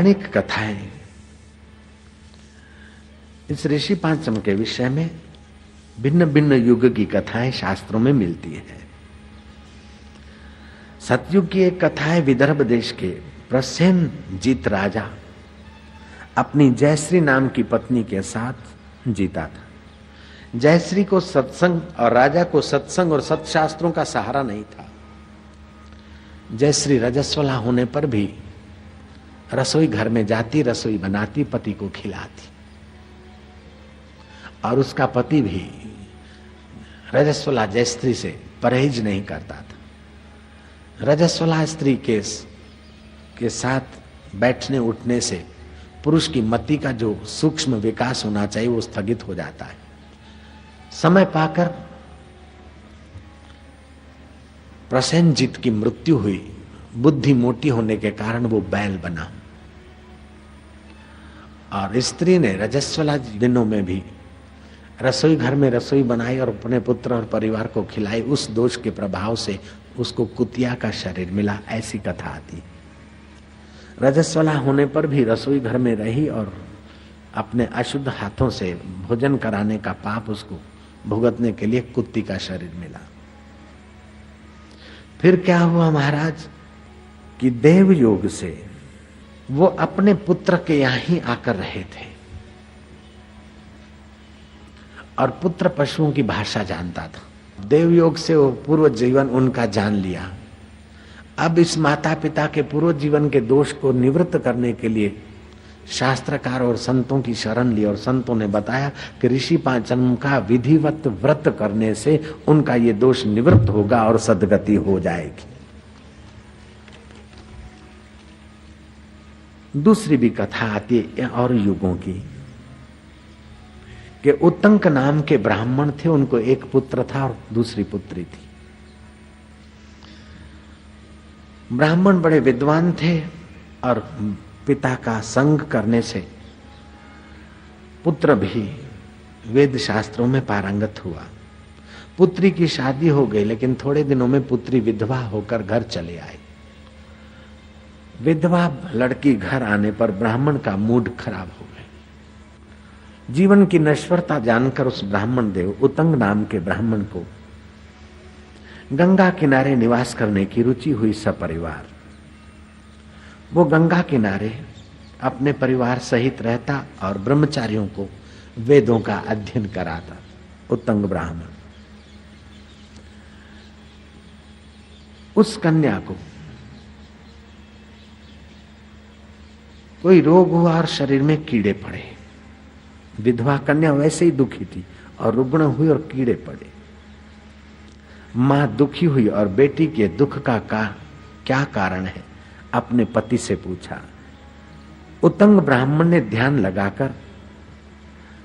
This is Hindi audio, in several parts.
पौराणिक कथाएं इस ऋषि पांचम के विषय में भिन्न भिन्न युग की कथाएं शास्त्रों में मिलती है। सतयुग की एक कथा है, विदर्भ देश के प्रसेनजीत राजा अपनी जयश्री नाम की पत्नी के साथ जीता था। जयश्री को सत्संग और राजा को सत्संग और सत्शास्त्रों का सहारा नहीं था। जयश्री रजस्वला होने पर भी रसोई घर में जाती, रसोई बनाती, पति को खिलाती, और उसका पति भी रजस्वला जयश्री से परहेज नहीं करता था। रजस्वला स्त्री के साथ बैठने उठने से पुरुष की मति का जो सूक्ष्म विकास होना चाहिए वो स्थगित हो जाता है। समय पाकर प्रसेनजीत की मृत्यु हुई। बुद्धि मोटी होने के कारण वो बैल बना, और स्त्री ने रजस्वला दिनों में भी रसोई घर में रसोई बनाई और अपने पुत्र और परिवार को खिलाई। उस दोष के प्रभाव से उसको कुतिया का शरीर मिला, ऐसी कथा आती। रजस्वला होने पर भी रसोई घर में रही और अपने अशुद्ध हाथों से भोजन कराने का पाप उसको भुगतने के लिए कुत्ती का शरीर मिला। फिर क्या हुआ महाराज कि देव योग से वो अपने पुत्र के यहां ही आकर रहे थे, और पुत्र पशुओं की भाषा जानता था। देव योग से वो पूर्व जीवन उनका जान लिया। अब इस माता पिता के पूर्व जीवन के दोष को निवृत्त करने के लिए शास्त्रकार और संतों की शरण ली, और संतों ने बताया कि ऋषि पांचम का विधिवत व्रत करने से उनका ये दोष निवृत्त होगा और सद्गति हो जाएगी। दूसरी भी कथा आती है और युगों की, कि उत्तंक नाम के ब्राह्मण थे, उनको एक पुत्र था और दूसरी पुत्री थी। ब्राह्मण बड़े विद्वान थे और पिता का संग करने से पुत्र भी वेद शास्त्रों में पारंगत हुआ। पुत्री की शादी हो गई, लेकिन थोड़े दिनों में पुत्री विधवा होकर घर चले आई। विधवा लड़की घर आने पर ब्राह्मण का मूड खराब हो गया। जीवन की नश्वरता जानकर उस ब्राह्मण देव उत्तंग नाम के ब्राह्मण को गंगा किनारे निवास करने की रुचि हुई। सपरिवार वो गंगा किनारे अपने परिवार सहित रहता और ब्रह्मचारियों को वेदों का अध्ययन कराता। उत्तंग ब्राह्मण उस कन्या को कोई रोग हुआ और शरीर में कीड़े पड़े। विधवा कन्या वैसे ही दुखी थी और रुग्ण हुई और कीड़े पड़े। मां दुखी हुई और बेटी के दुख का क्या कारण है अपने पति से पूछा। उत्तंग ब्राह्मण ने ध्यान लगाकर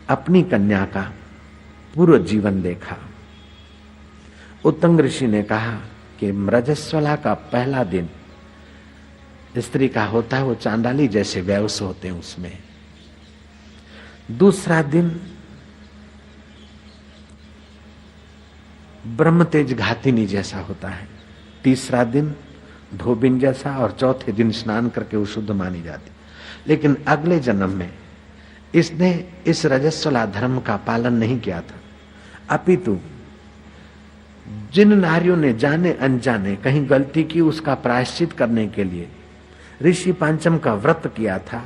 अपनी कन्या का पूर्व जीवन देखा। उत्तंग ऋषि ने कहा कि रजस्वला का पहला दिन स्त्री का होता है, वो चांडाली जैसे व्यवस होते हैं उसमें। दूसरा दिन ब्रह्म तेज घातिनी जैसा होता है। तीसरा दिन धोबिन जैसा, और चौथे दिन स्नान करके वो शुद्ध मानी जाती। लेकिन अगले जन्म में इसने इस रजस्वला धर्म का पालन नहीं किया था, अपितु जिन नारियों ने जाने अनजाने कहीं गलती की उसका प्रायश्चित करने के लिए ऋषि पांचम का व्रत किया था,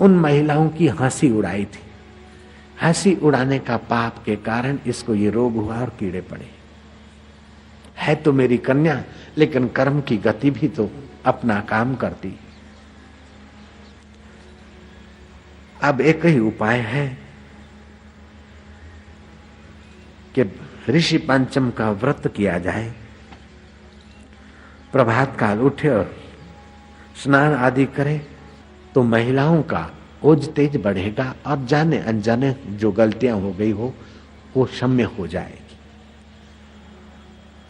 उन महिलाओं की हंसी उड़ाई थी। हंसी उड़ाने का पाप के कारण इसको ये रोग हुआ और कीड़े पड़े। है तो मेरी कन्या, लेकिन कर्म की गति भी तो अपना काम करती। अब एक ही उपाय है कि ऋषि पंचम का व्रत किया जाए। प्रभात काल उठे और स्नान आदि करे तो महिलाओं का ओज तेज बढ़ेगा और जाने अनजाने जो गलतियां हो गई हो वो क्षम्य हो जाएगी।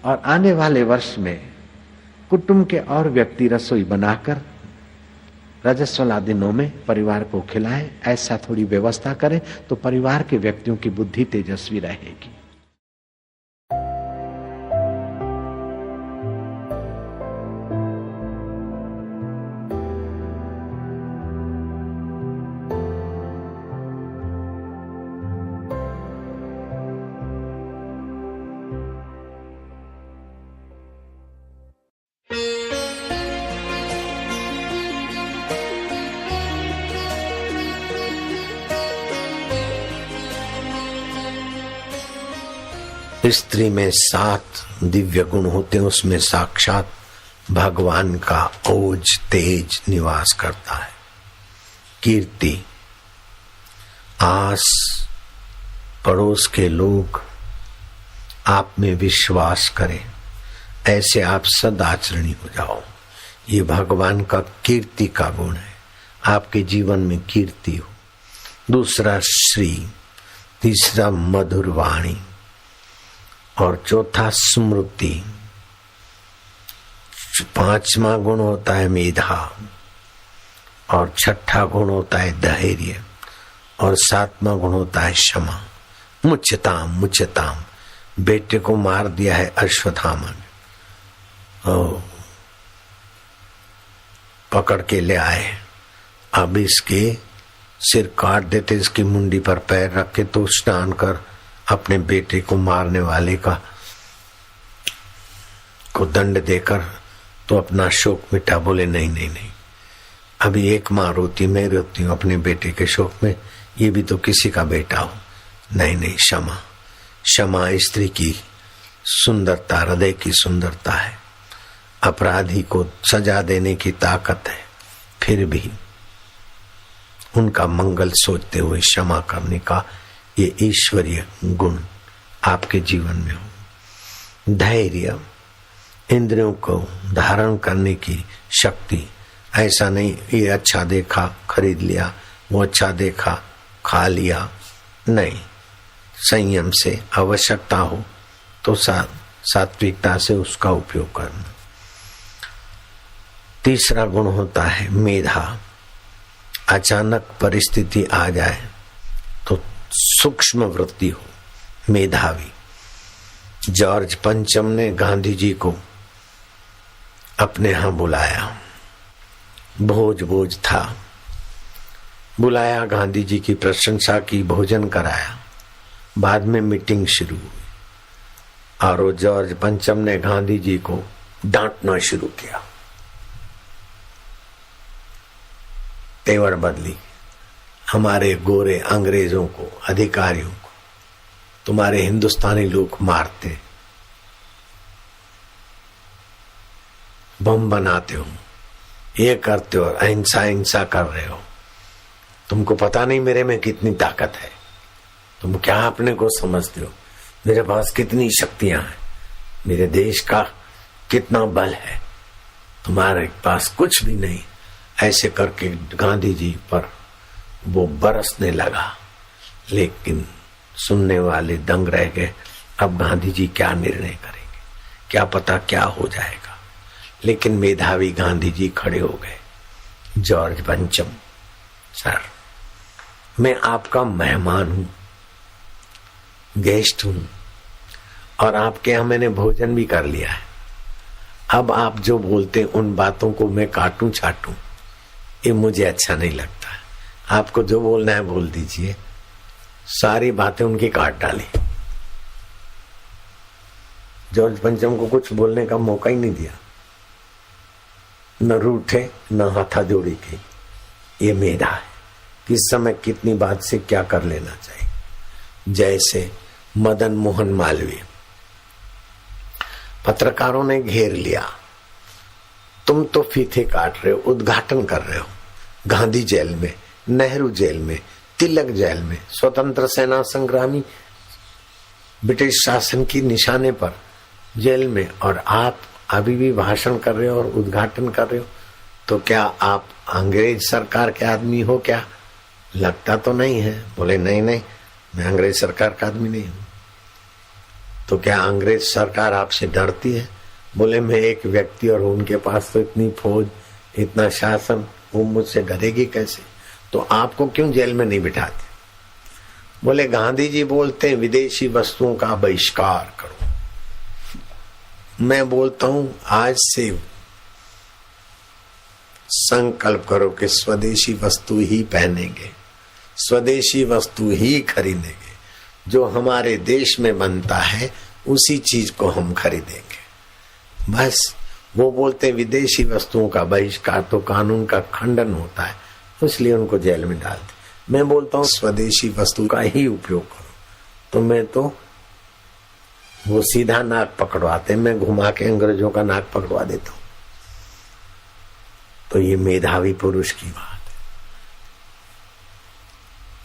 और आने वाले वर्ष में कुटुंब के और व्यक्ति रसोई बनाकर रजस्वला दिनों में परिवार को खिलाएं। ऐसा थोड़ी व्यवस्था करें तो परिवार के व्यक्तियों की बुद्धि तेजस्वी रहेगी। स्त्री में 7 दिव्य गुण होते हैं, उसमें साक्षात भगवान का ओज तेज निवास करता है। कीर्ति, आस पड़ोस के लोग आप में विश्वास करें, ऐसे आप सदाचरणी हो जाओ। ये भगवान का कीर्ति का गुण है, आपके जीवन में कीर्ति हो। दूसरा श्री, तीसरा मधुर वाणी और चौथा स्मृति। 5वां गुण होता है मेधा और 6ठा गुण होता है धैर्य और 7वां गुण होता है क्षमा। मुच्यताम मुच्यताम, बेटे को मार दिया है अश्वत्थामा ने, पकड़ के ले आए, अब इसके सिर काट देते, इसकी मुंडी पर पैर रख के तो स्नान कर अपने बेटे को मारने वाले का को दंड देकर तो अपना शोक मिटा। बोले नहीं नहीं नहीं, अभी एक माँ रोती, मैं रोती हूँ अपने बेटे के शोक में, ये भी तो किसी का बेटा हो। नहीं नहीं, क्षमा, क्षमा स्त्री की सुंदरता, हृदय की सुंदरता है। अपराधी को सजा देने की ताकत है, फिर भी उनका मंगल सोचते हुए क्षमा करने का ये ईश्वरीय गुण आपके जीवन में हो। धैर्य, इंद्रियों को धारण करने की शक्ति। ऐसा नहीं ये अच्छा देखा खरीद लिया, वो अच्छा देखा खा लिया, नहीं, संयम से आवश्यकता हो तो सात्विकता से उसका उपयोग करना। तीसरा गुण होता है मेधा। अचानक परिस्थिति आ जाए तो सूक्ष्म वृत्ति हो, मेधावी। जॉर्ज पंचम ने गांधी जी को अपने यहाँ बुलाया, भोज था, बुलाया, गांधी जी की प्रशंसा की, भोजन कराया। बाद में मीटिंग शुरू हुई और वो जॉर्ज पंचम ने गांधी जी को डांटना शुरू किया, तेवर बदली। हमारे गोरे अंग्रेजों को, अधिकारियों को तुम्हारे हिंदुस्तानी लोग मारते, बम बनाते हो, ये करते हो, अहिंसा हिंसा कर रहे हो। तुमको पता नहीं मेरे में कितनी ताकत है, तुम क्या अपने को समझते हो, मेरे पास कितनी शक्तियां हैं, मेरे देश का कितना बल है, तुम्हारे पास कुछ भी नहीं। ऐसे करके गांधी जी पर वो बरसने लगा, लेकिन सुनने वाले दंग रह गए। अब गांधी जी क्या निर्णय करेंगे, क्या पता क्या हो जाएगा। लेकिन मेधावी गांधी जी खड़े हो गए। जॉर्ज पंचम, सर मैं आपका मेहमान हूं, गेस्ट हूं, और आपके यहां मैंने भोजन भी कर लिया है। अब आप जो बोलते उन बातों को मैं काटूं छाटूं, ये मुझे अच्छा नहीं लगता। आपको जो बोलना है बोल दीजिए। सारी बातें उनकी काट डाली। जॉर्ज पंचम को कुछ बोलने का मौका ही नहीं दिया, न रूठे न हाथा जोड़ी के। ये मेधा है, किस समय कितनी बात से क्या कर लेना चाहिए। जैसे मदन मोहन मालवीय, पत्रकारों ने घेर लिया, तुम तो फीते काट रहे हो, उद्घाटन कर रहे हो। गांधी जेल में, नेहरू जेल में, तिलक जेल में, स्वतंत्र सेना संग्रामी ब्रिटिश शासन की निशाने पर जेल में, और आप अभी भी भाषण कर रहे हो और उद्घाटन कर रहे हो। तो क्या आप अंग्रेज सरकार के आदमी हो क्या? लगता तो नहीं है। बोले नहीं नहीं, मैं अंग्रेज सरकार का आदमी नहीं हूं। तो क्या अंग्रेज सरकार आपसे डरती है? बोले मैं एक व्यक्ति और उनके पास तो इतनी फौज, इतना शासन, वो मुझसे डरेगी कैसे? तो आपको क्यों जेल में नहीं बिठाते? बोले गांधी जी बोलते हैं विदेशी वस्तुओं का बहिष्कार करो। मैं बोलता हूं आज से संकल्प करो कि स्वदेशी वस्तु ही पहनेंगे, स्वदेशी वस्तु ही खरीदेंगे। जो हमारे देश में बनता है उसी चीज को हम खरीदेंगे। बस वो बोलते विदेशी वस्तुओं का बहिष्कार तो कानून का खंडन होता है, इसलिए उनको जेल में डालते। मैं बोलता हूँ स्वदेशी वस्तु का ही उपयोग करो। तो मैं तो वो सीधा नाक पकड़वाते, मैं घुमा के अंग्रेजों का नाक पकड़वा देता हूं। तो ये मेधावी पुरुष की बात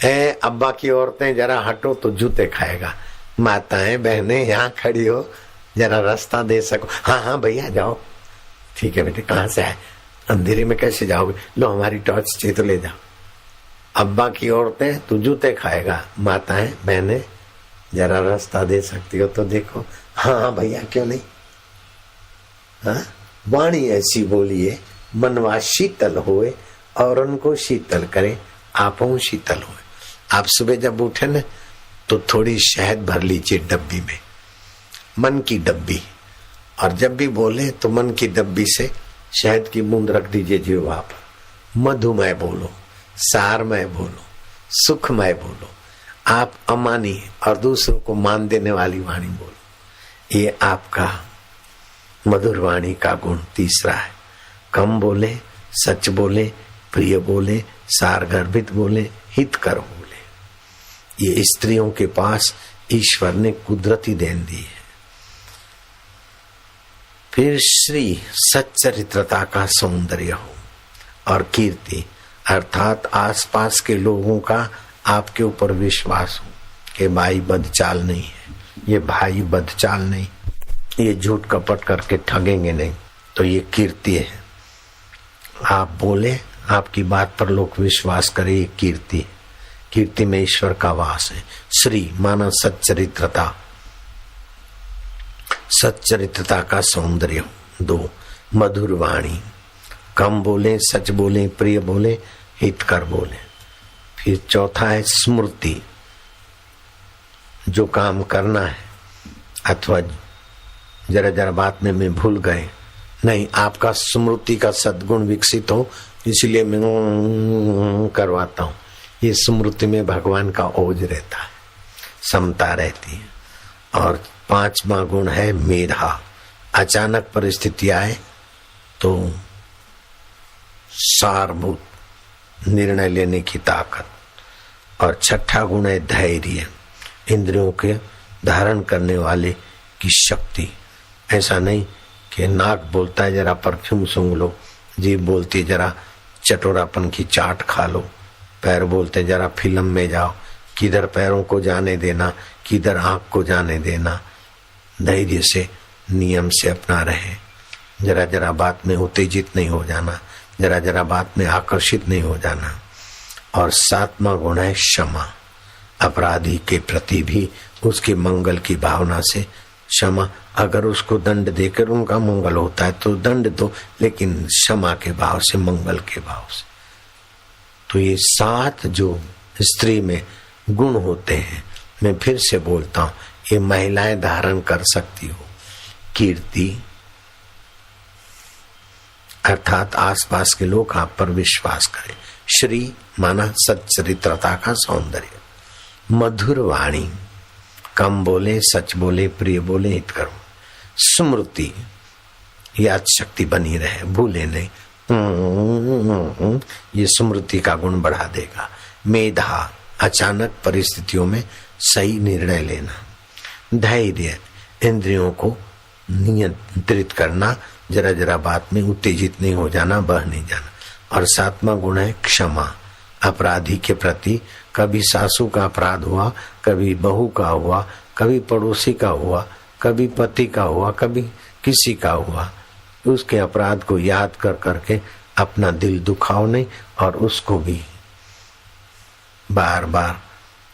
है। अब्बा की औरतें जरा हटो तो जूते खाएगा। माताएं बहनें यहाँ खड़ी हो, जरा रास्ता दे सको। हाँ हाँ भैया जाओ। ठीक है बेटे, कहाँ से आए? अंधेरे में कैसे जाओगे? लो हमारी टॉर्च चाहिए तो ले जाओ। अब्बा की औरतें तो जूते खाएगा, माताएं बहनें जरा रास्ता दे सकती हो तो देखो। हाँ हाँ भैया क्यों नहीं। हाँ, वाणी ऐसी बोलिए मनवा शीतल होए और उनको शीतल करे, आपो शीतल होए। आप सुबह जब उठे न तो थोड़ी शहद भर लीजिए डब्बी में, मन की डब्बी, और जब भी बोले तो मन की डब्बी से शहद की बूंद रख दीजिए जीवा पर। मधुमय बोलो, सारमय बोलो, सुखमय बोलो। आप अमानी और दूसरों को मान देने वाली वाणी बोलो। ये आपका मधुर वाणी का गुण तीसरा है। कम बोले, सच बोले, प्रिय बोले, सार गर्भित बोले, हित कर बोले। ये स्त्रियों के पास ईश्वर ने कुदरती देन दी है। फिर श्री सच्चरित्रता का सौंदर्य हो और कीर्ति, अर्थात आसपास के लोगों का आपके ऊपर विश्वास हो कि भाई बदचाल नहीं है, ये भाई बदचाल नहीं, ये झूठ कपट करके ठगेंगे नहीं, तो ये कीर्ति है। आप बोले, आपकी बात पर लोग विश्वास करें, ये कीर्ति। कीर्ति में ईश्वर का वास है। श्री माना सच्चरित्रता, सच्चरित्रता का सौंदर्य। 2 मधुर वाणी, कम बोले, सच बोले, प्रिय बोले, हितकर बोले। फिर चौथा है स्मृति, जो काम करना है अथवा जरा जरा बात में मैं भूल गए, नहीं आपका स्मृति का सद्गुण विकसित हो, इसलिए मैं करवाता हूं। ये स्मृति में भगवान का ओज रहता है, समता रहती है। और 5वां गुण है मेधा, अचानक परिस्थिति आए तो सारभूत निर्णय लेने की ताकत। और 6ठा गुण है धैर्य, इंद्रियों के धारण करने वाले की शक्ति। ऐसा नहीं कि नाक बोलता है जरा परफ्यूम सूंघ लो, जीभ बोलती है जरा चटोरापन की चाट खा लो, पैर बोलते जरा फिल्म में जाओ, किधर पैरों को जाने देना, किधर आंख को जाने देना। धैर्य से, नियम से अपना रहे, जरा जरा बात में उत्तेजित नहीं हो जाना, जरा जरा बात में आकर्षित नहीं हो जाना। और 7वां गुण है क्षमा, अपराधी के प्रति भी उसके मंगल की भावना से क्षमा। अगर उसको दंड देकर उनका मंगल होता है तो दंड दो, लेकिन क्षमा के भाव से, मंगल के भाव से। तो ये 7 जो स्त्री में गुण होते हैं, मैं फिर से बोलता हूं, ये महिलाएं धारण कर सकती हो। कीर्ति अर्थात आसपास के लोग आप पर विश्वास करें। श्री माना सच्चरित्रता का सौंदर्य। मधुर वाणी, कम बोले, सच बोले, प्रिय बोले, हित करो। स्मृति, याद शक्ति बनी रहे, भूले नहीं, ये स्मृति का गुण बढ़ा देगा। मेधा, अचानक परिस्थितियों में सही निर्णय लेना। धैर्य, इंद्रियों को नियंत्रित करना, जरा जरा बात में उत्तेजित नहीं हो जाना, बह नहीं जाना। और 7वां गुण है क्षमा, अपराधी के प्रति, कभी सासू का अपराध हुआ, कभी बहू का हुआ, कभी पड़ोसी का हुआ, कभी पति का हुआ, कभी किसी का हुआ, उसके अपराध को याद कर करके अपना दिल दुखाओ नहीं, और उसको भी बार बार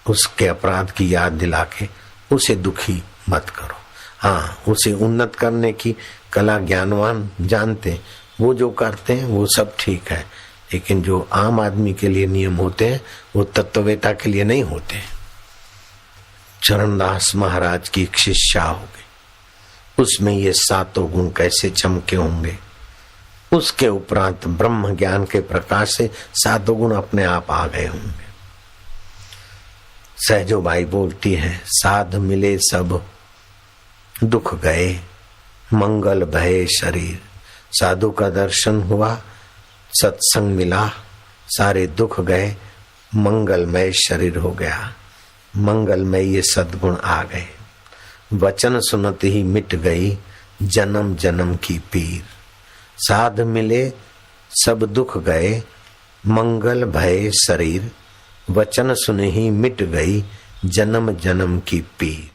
उसके अपराध की याद दिला के उसे दुखी मत करो। हाँ, उसे उन्नत करने की कला ज्ञानवान जानते, वो जो करते हैं वो सब ठीक है, लेकिन जो आम आदमी के लिए नियम होते हैं वो तत्ववेता के लिए नहीं होते। चरणदास महाराज की एक शिष्या हो गई, उसमें ये 7 गुण कैसे चमके होंगे। उसके उपरांत ब्रह्म ज्ञान के प्रकाश से 7 गुण अपने आप आ गए होंगे। सहजोबाई बोलती है, साध मिले सब दुख गए, मंगल भये शरीर। साधु का दर्शन हुआ, सत्संग मिला, सारे दुख गए, मंगलमय शरीर हो गया, मंगलमय ये सद्गुण आ गए। वचन सुनते ही मिट गई जन्म जन्म की पीर। साध मिले सब दुख गए मंगल भय शरीर। वचन सुने ही मिट गई जन्म जन्म की पीर।